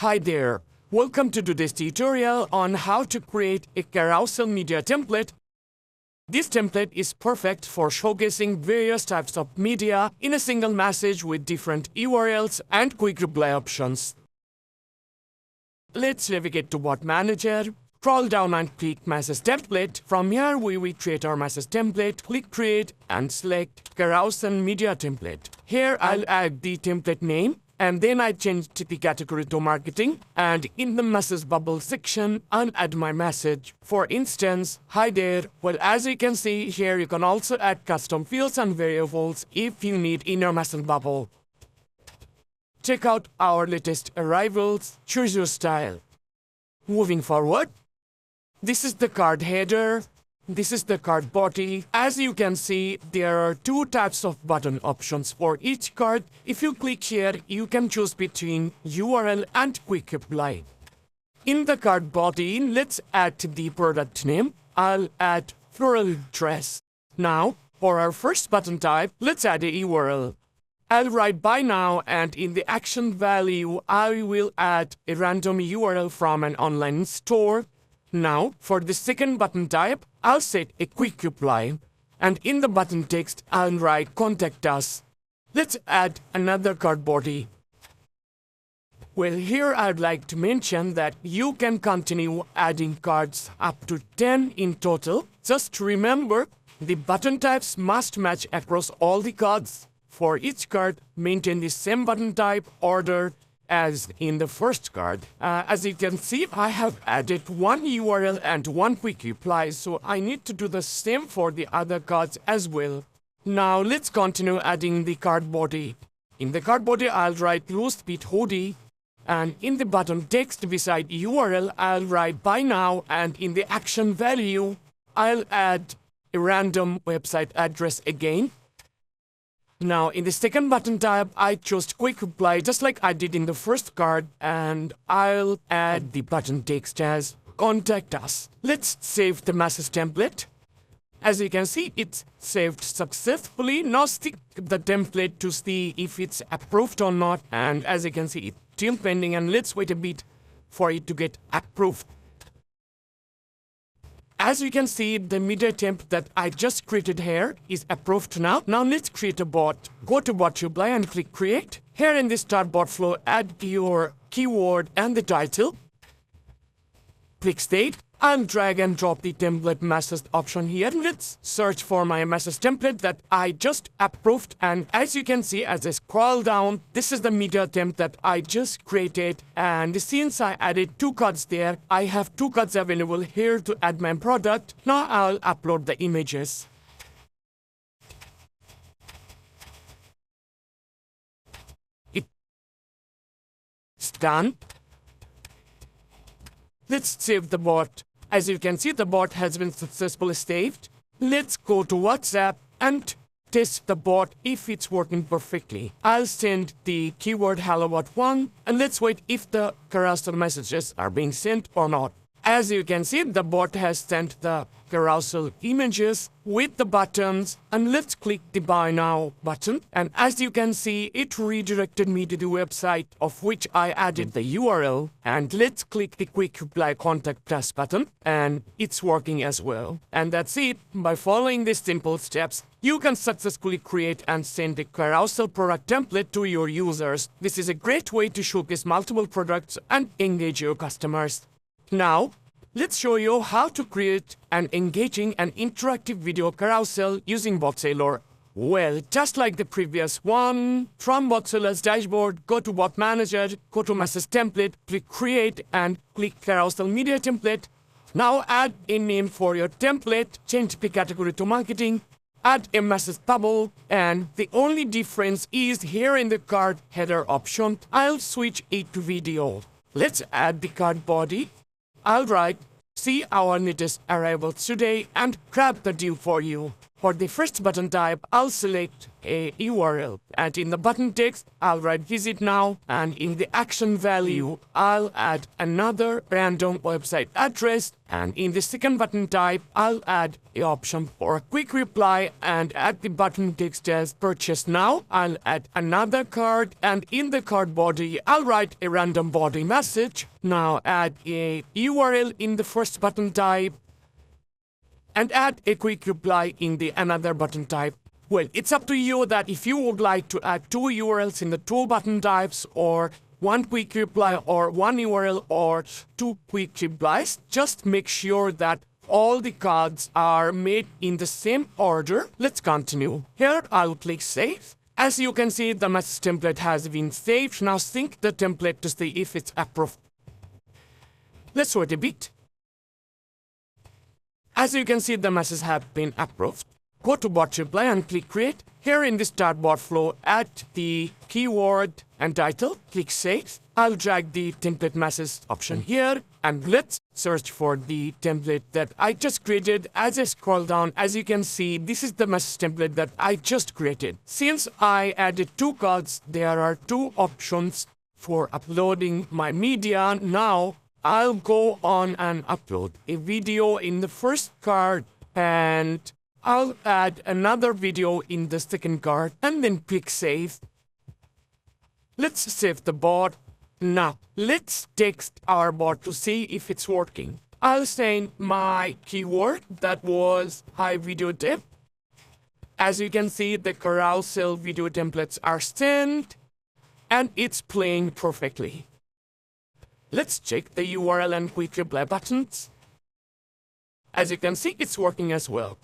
Hi there! Welcome to today's tutorial on how to create a carousel media template. This template is perfect for showcasing various types of media in a single message with different URLs and quick reply options. Let's navigate to Bot Manager, scroll down and click Message Template. From here we will create our message template, click Create and select Carousel Media Template. Here I'll add the template name. And then I changed the category to marketing, and in the message bubble section, I'll add my message. For instance, hi there. Well, as you can see here, you can also add custom fields and variables if you need in your message bubble. Check out our latest arrivals, choose your style. Moving forward, this is the card header. This is the card body. As you can see, there are two types of button options for each card. If you click here, you can choose between URL and quick reply. In the card body, let's add the product name. I'll add floral dress. Now, for our first button type, let's add a URL. I'll write buy now, and in the action value, I will add a random URL from an online store. Now, for the second button type, I'll set a quick reply, and in the button text, I'll write contact us. Let's add another card body. Well, here I'd like to mention that you can continue adding cards up to 10 in total. Just remember, the button types must match across all the cards. For each card, maintain the same button type order as in the first card. As you can see, I have added one URL and one quick reply, so I need to do the same for the other cards as well. Now let's continue adding the card body. In the card body, I'll write loose fit hoodie, and in the button text beside URL, I'll write buy now, and in the action value, I'll add a random website address again. Now, in the second button type, I chose quick reply just like I did in the first card, and I'll add the button text as contact us. Let's save the message template. As you can see, it's saved successfully. Now stick the template to see if it's approved or not, and as you can see, it's still pending, and let's wait a bit for it to get approved. As you can see, the media temp that I just created here is approved now. Now let's create a bot. Go to Bot Reply and click Create. Here in the Start Bot Flow, add your keyword and the title. Click State. I'll drag and drop the template message option here. Let's search for my message template that I just approved. And as you can see, as I scroll down, this is the media temp that I just created. And since I added two cards there, I have two cards available here to add my product. Now I'll upload the images. It's done. Let's save the bot. As you can see, the bot has been successfully saved. Let's go to WhatsApp and test the bot if it's working perfectly. I'll send the keyword HelloBot1, and let's wait if the carousel messages are being sent or not. As you can see, the bot has sent the carousel images with the buttons, and let's click the buy now button, and as you can see, it redirected me to the website of which I added the URL, and let's click the quick reply contact us button, and it's working as well. And that's it. By following these simple steps, you can successfully create and send a carousel product template to your users. This is a great way to showcase multiple products and engage your customers. Now, let's show you how to create an engaging and interactive video carousel using BotSailor. Well, just like the previous one, from BotSailor's dashboard, go to Bot Manager, go to Message Template, click Create, and click Carousel Media Template. Now add a name for your template, change the category to marketing, add a message bubble, and the only difference is here in the card header option, I'll switch it to video. Let's add the card body. I'll write, see our latest arrivals today, and grab the deal for you. For the first button type, I'll select a URL, and in the button text, I'll write visit now, and in the action value, I'll add another random website address, and in the second button type, I'll add an option for a quick reply, and at the button text as purchase now, I'll add another card, and in the card body, I'll write a random body message. Now add a URL in the first button type, and add a quick reply in the another button type. Well, it's up to you that if you would like to add 2 URLs in the 2 button types, or 1 quick reply, or 1 URL, or 2 quick replies, just make sure that all the cards are made in the same order. Let's continue. Here, I'll click Save. As you can see, the message template has been saved. Now sync the template to see if it's approved. Let's wait a bit. As you can see, the messages have been approved. Go to bot reply and click create. Here in the start bot flow, add the keyword and title. Click save. I'll drag the template message option here, and let's search for the template that I just created. As I scroll down, as you can see, this is the message template that I just created. Since I added 2 cards, there are 2 options for uploading my media. Now I'll go on and upload a video in the first card, and I'll add another video in the second card, and then click save. Let's save the bot. Now let's text our bot to see if it's working. I'll send my keyword, that was hi video tip. As you can see, the carousel video templates are sent, and it's playing perfectly. Let's check the URL and quick reply buttons. As you can see, it's working as well.